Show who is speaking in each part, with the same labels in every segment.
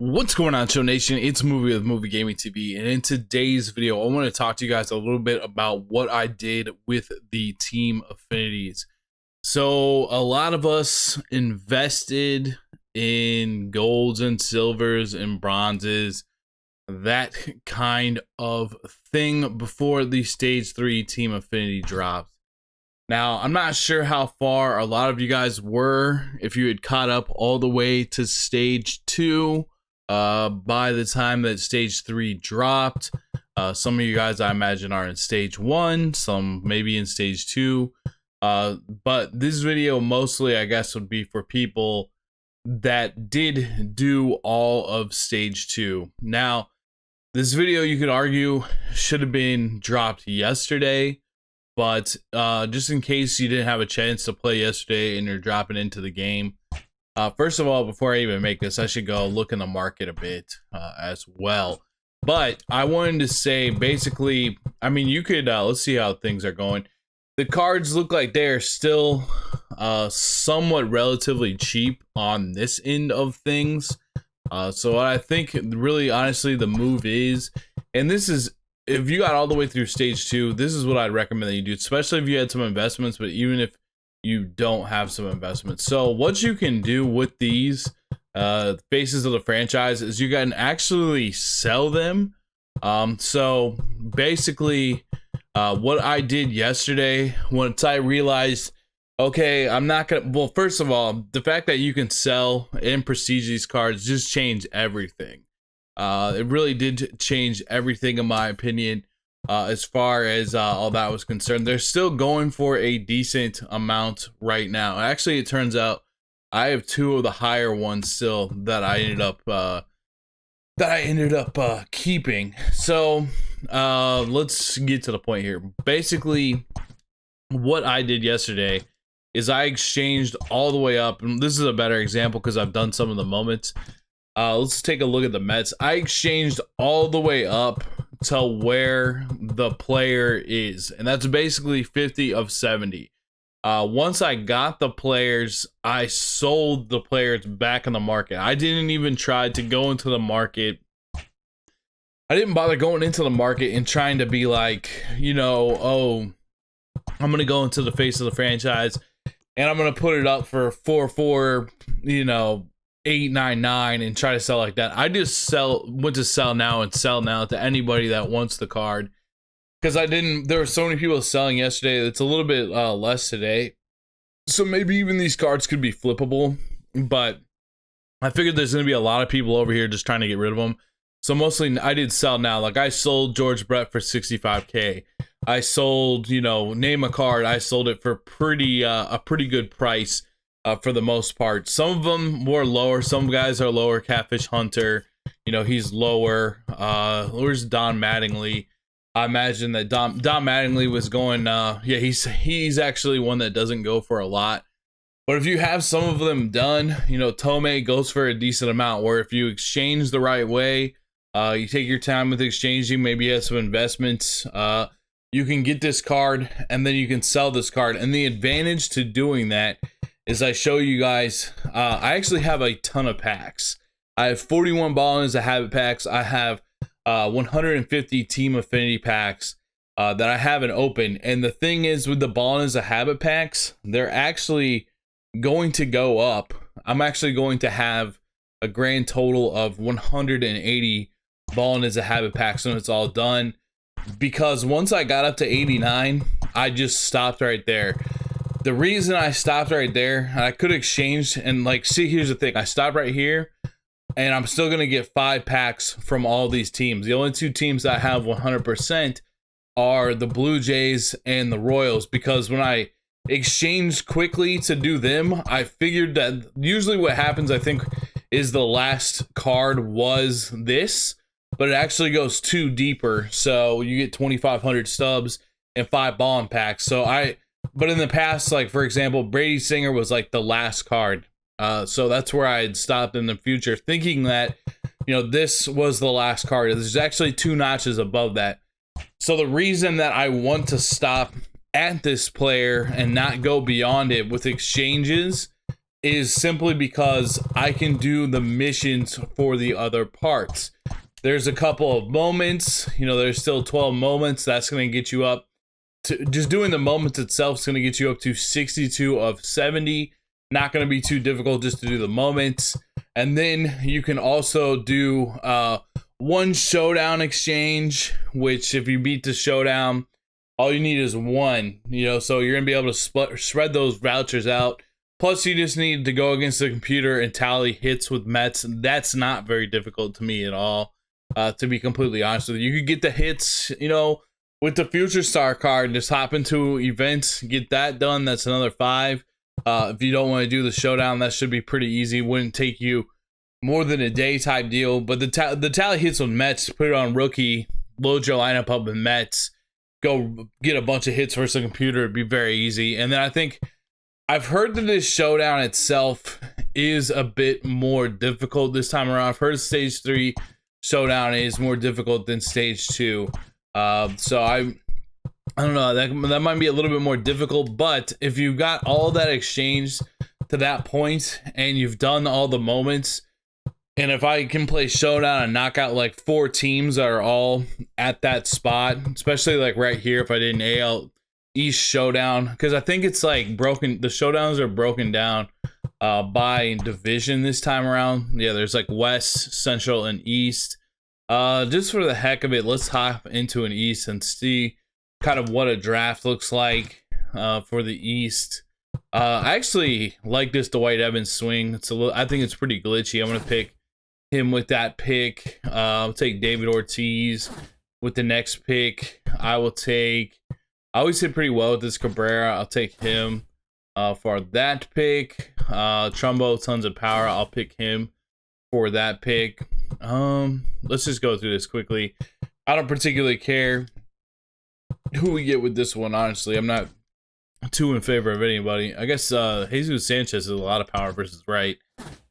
Speaker 1: What's going on, Show Nation? It's Movie with Movie Gaming TV, and in today's video, I want to talk to you guys a little bit about what I did with the team Affinities. So, a lot of us invested in golds and silvers and bronzes, that kind of thing, before the Stage 3 Team Affinity dropped. Now, I'm not sure how far a lot of you guys were, if you had caught up all the way to Stage 2. By the time that Stage 3 dropped. Some of you guys, I imagine, are in Stage 1, some maybe in Stage 2. But this video mostly, I guess, would be for people that did do all of Stage 2. Now, this video, you could argue, should have been dropped yesterday. But just in case you didn't have a chance to play yesterday and you're dropping into the game, first of all, before I even make this, I should go look in the market a bit as well. But I wanted to say, basically, I mean, you could, let's see how things are going. The cards look like they're still somewhat relatively cheap on this end of things. So what I think, really, honestly, the move is, and this is, if you got all the way through Stage 2, this is what I'd recommend that you do, especially if you had some investments, but even if you don't have some investments. So what you can do with these faces of the franchise is you can actually sell them. So basically what I did yesterday, once I realized, okay, I'm not gonna, well, first of all, the fact that you can sell and prestige these cards just changed everything. It really did change everything, in my opinion. As far as all that was concerned, they're still going for a decent amount right now. Actually, it turns out I have two of the higher ones still that I ended up keeping. So let's get to the point here. Basically, what I did yesterday is I exchanged all the way up, and this is a better example because I've done some of the moments. Let's take a look at the Mets. I exchanged all the way up to where the player is, and that's basically 50 of 70. Once I got the players, I sold the players back in the market. I didn't even try to go into the market. I didn't bother going into the market and trying to be like, you know, oh, I'm gonna go into the face of the franchise and I'm gonna put it up for 4.4, you know, 8.99 and try to sell like that. I just went to sell now to anybody that wants the card, because there were so many people selling yesterday. It's a little bit less today, so maybe even these cards could be flippable, but I figured there's going to be a lot of people over here just trying to get rid of them. So mostly I did sell now. Like, I sold George Brett for 65k. I sold, you know, name a card, I sold it for a pretty good price. For the most part. Some of them were lower. Some guys are lower. Catfish Hunter, you know, he's lower. Where's Don Mattingly? I imagine that Don Mattingly was going, yeah, he's actually one that doesn't go for a lot. But if you have some of them done, you know, Tomei goes for a decent amount, where if you exchange the right way, you take your time with exchanging, maybe you have some investments, you can get this card and then you can sell this card. And the advantage to doing that is I show you guys, I actually have a ton of packs. I have 41 Ball as a Habit packs. I have 150 Team Affinity packs that I haven't opened. And the thing is, with the Ball as a Habit packs, they're actually going to go up. I'm actually going to have a grand total of 180 Ball as a Habit packs when it's all done. Because once I got up to 89, I just stopped right there. The reason I stopped right there, I could exchange and, like, see, here's the thing. I stopped right here and I'm still going to get 5 packs from all these teams. The only 2 teams that I have 100% are the Blue Jays and the Royals, because when I exchanged quickly to do them, I figured that usually what happens, I think, is the last card was this, but it actually goes 2 deeper. So you get 2,500 stubs and 5 bond packs. But in the past, like, for example, Brady Singer was like the last card. So that's where I had stopped in the future, thinking that, you know, this was the last card. There's actually 2 notches above that. So the reason that I want to stop at this player and not go beyond it with exchanges is simply because I can do the missions for the other parts. There's a couple of moments, you know, there's still 12 moments. That's going to get you up to, just doing the moments itself is going to get you up to 62 of 70. Not going to be too difficult just to do the moments. And then you can also do one Showdown Exchange, which if you beat the Showdown, all you need is one, you know, so you're going to be able to spread those vouchers out. Plus, you just need to go against the computer and tally hits with Mets. That's not very difficult to me at all, to be completely honest with you. You could get the hits, you know, with the Future Star card, just hop into events, get that done. That's another 5. If you don't want to do the Showdown, that should be pretty easy. Wouldn't take you more than a day type deal. But the tally hits with Mets, put it on rookie, load your lineup up with Mets, go get a bunch of hits versus a computer. It'd be very easy. And then I think I've heard that this Showdown itself is a bit more difficult this time around. I've heard Stage 3 Showdown is more difficult than Stage 2. So I don't know, that might be a little bit more difficult, but if you've got all that exchanged to that point and you've done all the moments, and if I can play Showdown and knock out like 4 teams that are all at that spot, especially like right here, if I did an AL East Showdown, because I think it's like broken, the Showdowns are broken down by division this time around. Yeah, there's like West, Central, and East. Just for the heck of it, let's hop into an East and see kind of what a draft looks like for the East. I actually like this Dwight Evans swing. It's a little, I think it's pretty glitchy. I'm gonna pick him with that pick. I'll take David Ortiz with the next pick. I always hit pretty well with this Cabrera. I'll take him for that pick. Trumbo, tons of power. I'll pick him for that pick. Let's just go through this quickly. I don't particularly care who we get with this one, honestly. I'm not too in favor of anybody. I guess Jesus Sanchez has a lot of power versus right.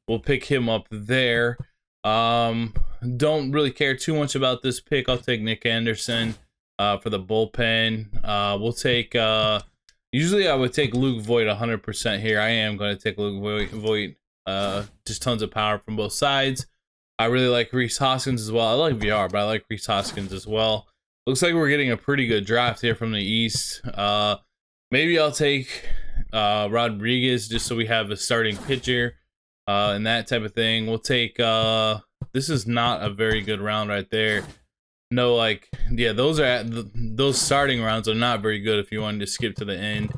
Speaker 1: We'll pick him up there. Don't really care too much about this pick. I'll take Nick Anderson for the bullpen. We'll take usually I would take Luke Voigt 100% here. I am going to take Luke Voigt. Just tons of power from both sides. I really like Rhys Hoskins as well. I like VR, but I like Rhys Hoskins as well. Looks like we're getting a pretty good draft here from the East. Maybe I'll take Rodriguez just so we have a starting pitcher and that type of thing. We'll take this is not a very good round right there. No, like, yeah, those starting rounds are not very good if you wanted to skip to the end.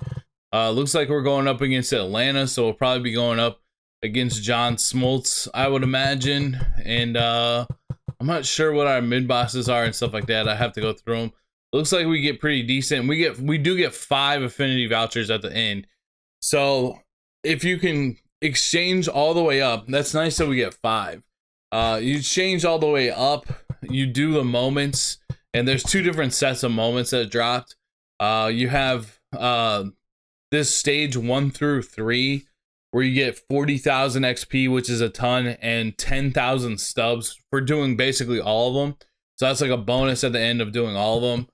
Speaker 1: Looks like we're going up against Atlanta, so we'll probably be going up against John Smoltz, I would imagine. And I'm not sure what our mid bosses are and stuff like that. I have to go through them. Looks like we get pretty decent. We do get 5 affinity vouchers at the end. So if you can exchange all the way up, that's nice that we get 5. You change all the way up, you do the moments, and there's 2 different sets of moments that dropped. You have this stage 1 through 3, where you get 40,000 XP, which is a ton, and 10,000 stubs for doing basically all of them. So that's like a bonus at the end of doing all of them.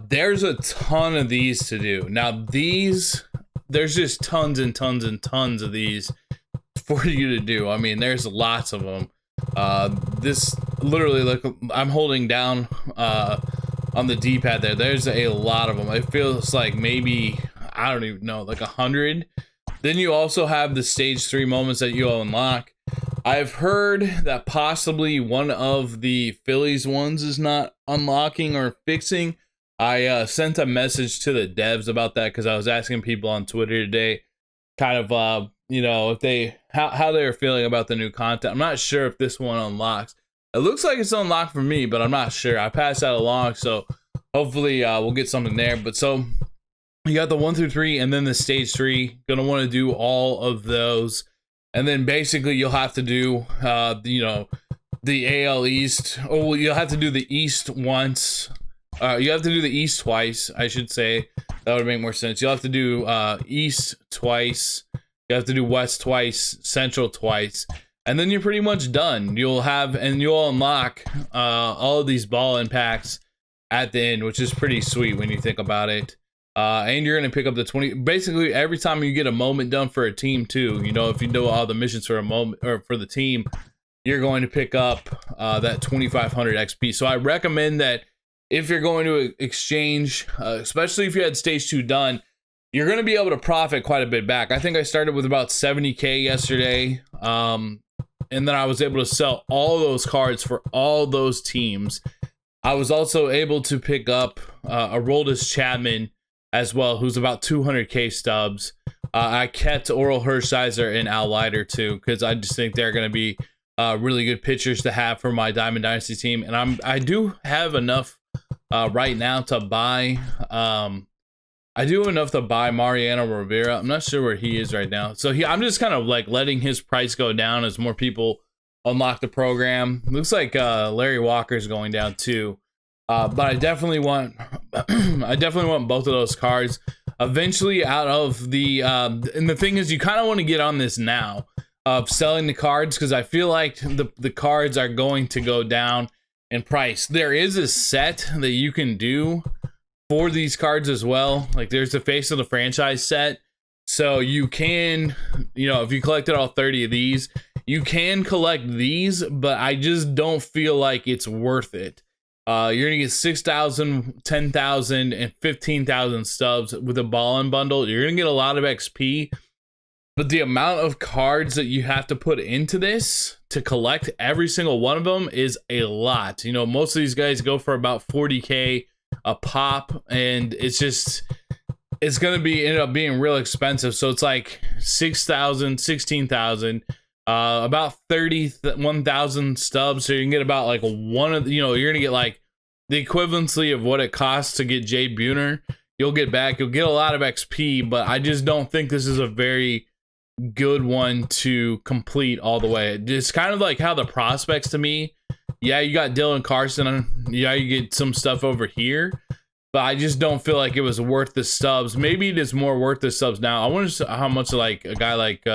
Speaker 1: There's a ton of these to do. Now there's just tons and tons and tons of these for you to do. I mean, there's lots of them. This literally, like, I'm holding down on the D-pad there. There's a lot of them. It feels like maybe, I don't even know, like 100. Then you also have the stage 3 moments that you unlock. I've heard that possibly one of the Phillies ones is not unlocking or fixing. I sent a message to the devs about that because I was asking people on Twitter today, kind of, you know, if they how they were feeling about the new content. I'm not sure if this one unlocks. It looks like it's unlocked for me, but I'm not sure. I passed that along, so hopefully we'll get something there. But so you got the 1 through 3 and then the stage 3. Gonna want to do all of those. And then basically you'll have to do, you know, the AL East. Oh, you'll have to do the East once. You have to do the East twice, I should say. That would make more sense. You'll have to do East twice. You have to do West twice, Central twice. And then you're pretty much done. You'll unlock all of these ball impacts at the end, which is pretty sweet when you think about it. And you're going to pick up the 20. Basically, every time you get a moment done for a team, too, you know, if you do all the missions for a moment or for the team, you're going to pick up that 2,500 XP. So I recommend that if you're going to exchange, especially if you had stage 2 done, you're going to be able to profit quite a bit back. I think I started with about 70K yesterday. And then I was able to sell all those cards for all those teams. I was also able to pick up Aroldis Chapman as well, who's about 200K stubs. I kept Oral Hershiser and Al Leiter too, because I just think they're going to be really good pitchers to have for my Diamond Dynasty team. And I do have enough right now to buy. I do have enough to buy Mariano Rivera. I'm not sure where he is right now. So I'm just kind of like letting his price go down as more people unlock the program. Looks like Larry Walker's going down too. But I definitely want both of those cards eventually out of the and the thing is, you kind of want to get on this now of selling the cards, because I feel like the cards are going to go down in price. There is a set that you can do for these cards as well. Like there's the Face of the Franchise set, so you can, you know, if you collected all 30 of these, you can collect these, but I just don't feel like it's worth it. You're gonna get 6,000, 10,000, and 15,000 stubs with a ball-in bundle. You're gonna get a lot of XP, but the amount of cards that you have to put into this to collect every single one of them is a lot. You know, most of these guys go for about 40K a pop, and it's gonna end up being real expensive. So it's like 6,000, 16,000. About 31,000 stubs, so you can get about like you're gonna get like the equivalency of what it costs to get Jay Buhner. You'll get a lot of XP, but I just don't think this is a very good one to complete all the way. It's kind of like how the prospects to me. Yeah, you got Dylan Carson. Yeah, you get some stuff over here, but I just don't feel like it was worth the stubs. Maybe it is more worth the stubs now. I wonder how much like a guy like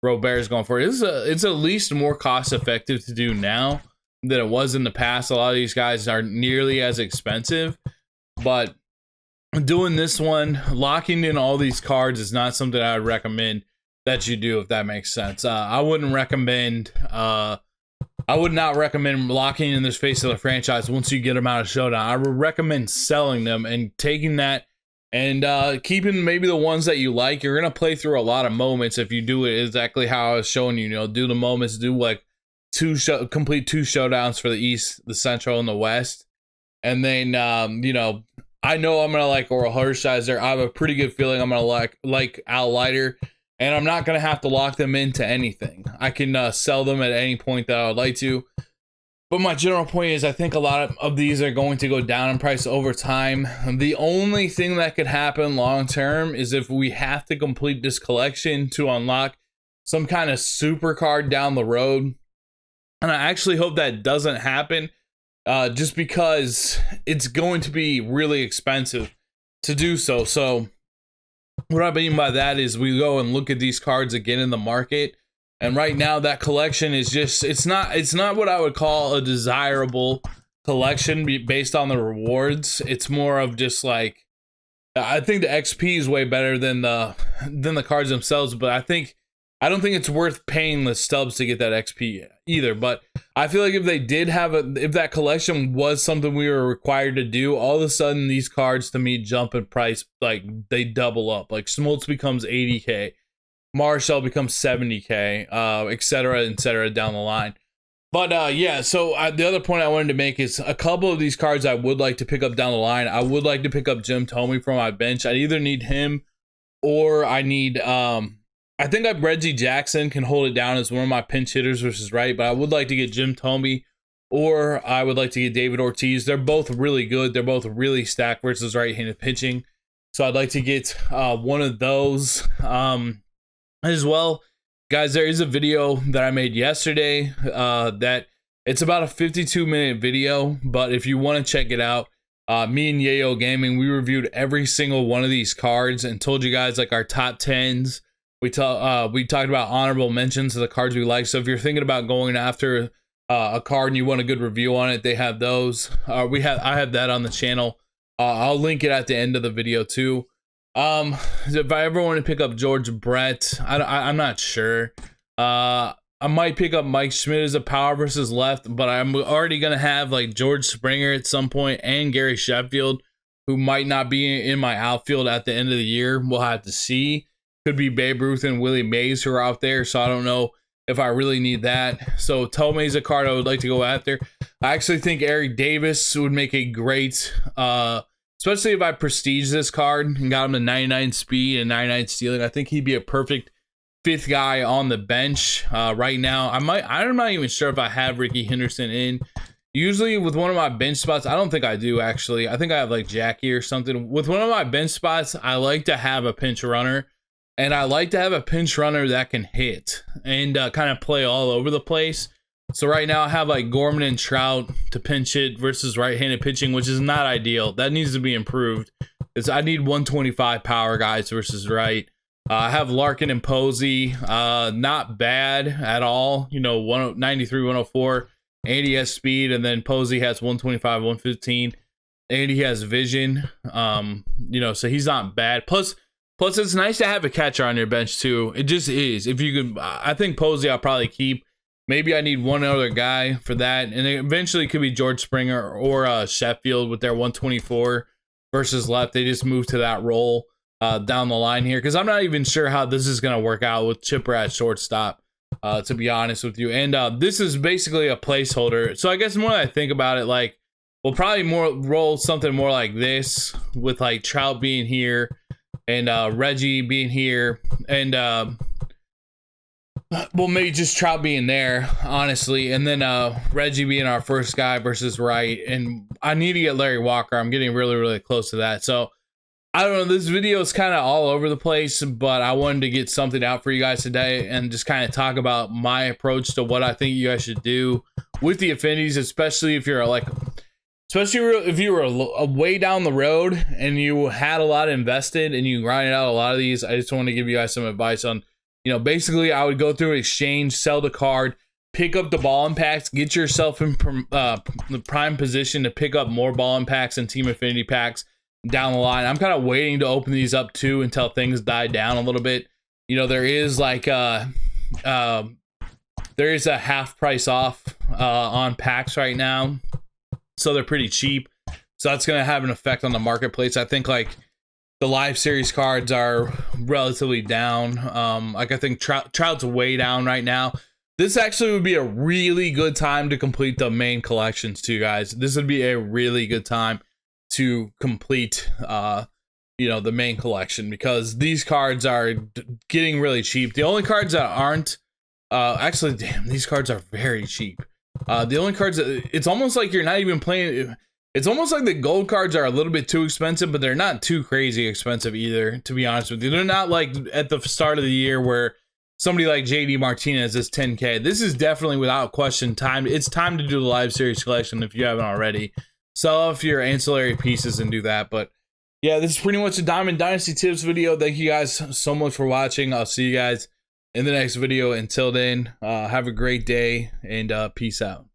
Speaker 1: Robert is going for it. It's at least more cost effective to do now than it was in the past. A lot of these guys aren't nearly as expensive, but doing this one, locking in all these cards, is not something I would recommend that you do, if that makes sense. I would not recommend locking in this Face of the Franchise once you get them out of Showdown. I would recommend selling them and taking that and keeping maybe the ones that you like. You're going to play through a lot of moments if you do it exactly how I was showing you. You know, do the moments, do like complete 2 showdowns for the East, the Central, and the West. And then, you know I'm going to like Oral Hershiser. I have a pretty good feeling I'm going to like Al Leiter. And I'm not going to have to lock them into anything. I can sell them at any point that I would like to. But my general point is, I think a lot of these are going to go down in price over time. The only thing that could happen long term is if we have to complete this collection to unlock some kind of super card down the road. And I actually hope that doesn't happen, just because it's going to be really expensive to do so. So what I mean by that is we go and look at these cards again in the market. And right now that collection is just, it's not what I would call a desirable collection based on the rewards. It's more of just like, I think the XP is way better than the cards themselves, but I don't think it's worth paying the stubs to get that XP either. But I feel like if they did if that collection was something we were required to do, all of a sudden these cards to me jump in price, like they double up. Like Smoltz becomes 80K, Marshall becomes 70K, etc. down the line. But yeah, so the other point I wanted to make is a couple of these cards I would like to pick up down the line. I would like to pick up Jim Thome from my bench. I either need him or I need I think Reggie Jackson can hold it down as one of my pinch hitters versus right, but I would like to get Jim Thome, or I would like to get David Ortiz. They're both really good. They're both really stacked versus right-handed pitching. So I'd like to get one of those as well. Guys, there is a video that I made yesterday that it's about a 52-minute video, but if you want to check it out, me and Yayo Gaming, we reviewed every single one of these cards and told you guys like our top 10s. We talked about honorable mentions of the cards we like. So if you're thinking about going after a card and you want a good review on it, they have those. I have that on the channel. I'll link it at the end of the video too. If I ever want to pick up George Brett, I'm not sure. I might pick up Mike Schmidt as a power versus left, but I'm already gonna have like George Springer at some point and Gary Sheffield, who might not be in my outfield at the end of the year. We'll have to see. Could be Babe Ruth and Willie Mays who are out there, so I don't know if I really need that. So Tomei's a card I would like to go after. I actually think Eric Davis would make a great, especially if I prestige this card and got him to 99 speed and 99 stealing. I think he'd be a perfect fifth guy on the bench right now. I'm not even sure if I have Ricky Henderson in. Usually with one of my bench spots, I don't think I do actually. I think I have like Jackie or something. With one of my bench spots, I like to have a pinch runner. And I like to have a pinch runner that can hit and kind of play all over the place. So right now I have like Gorman and Trout to pinch hit versus right-handed pitching, which is not ideal. That needs to be improved. I need 125 power guys versus right. I have Larkin and Posey, not bad at all. You know, 93, 104. Andy has speed, and then Posey has 125, 115. Andy has vision. You know, so he's not bad. Plus, it's nice to have a catcher on your bench too. It just is. If you could, I think Posey I'll probably keep. Maybe I need one other guy for that, and it eventually could be George Springer or Sheffield with their 124 versus left. They just moved to that role down the line here because I'm not even sure how this is going to work out with Chipper at shortstop, to be honest with you. And this is basically a placeholder. So I guess more I think about it, like we'll probably roll something more like this with like Trout being here and Reggie being here and well, maybe just Trout being there, honestly, and then Reggie being our first guy versus right. And I need to get Larry Walker. I'm getting really, really close to that. So I don't know. This video is kind of all over the place, but I wanted to get something out for you guys today and just kind of talk about my approach to what I think you guys should do with the affinities, especially if you're like, especially if you were way down the road and you had a lot invested and you grinded out a lot of these. I just want to give you guys some advice on, you know, basically I would go through an exchange, sell the card, pick up the ball impacts, get yourself in the prime position to pick up more ball impacts and team affinity packs down the line. I'm kind of waiting to open these up too until things die down a little bit. You know, there is like there is a half price off on packs right now, so they're pretty cheap. So that's going to have an effect on the marketplace. I think like the live series cards are relatively down. Like I think Trout's way down right now. This actually would be a really good time to complete the main collections too, guys. This would be a really good time to complete you know, the main collection because these cards are getting really cheap. The only cards that aren't actually, damn, these cards are very cheap. The only cards it's almost like you're not even playing. It's almost like the gold cards are a little bit too expensive, but they're not too crazy expensive either, to be honest with you. They're not like at the start of the year where somebody like JD Martinez is 10K. This is definitely without question time. It's time to do the live series collection if you haven't already. Sell off your ancillary pieces and do that. But yeah, this is pretty much a Diamond Dynasty tips video. Thank you guys so much for watching. I'll see you guys in the next video. Until then, have a great day and peace out.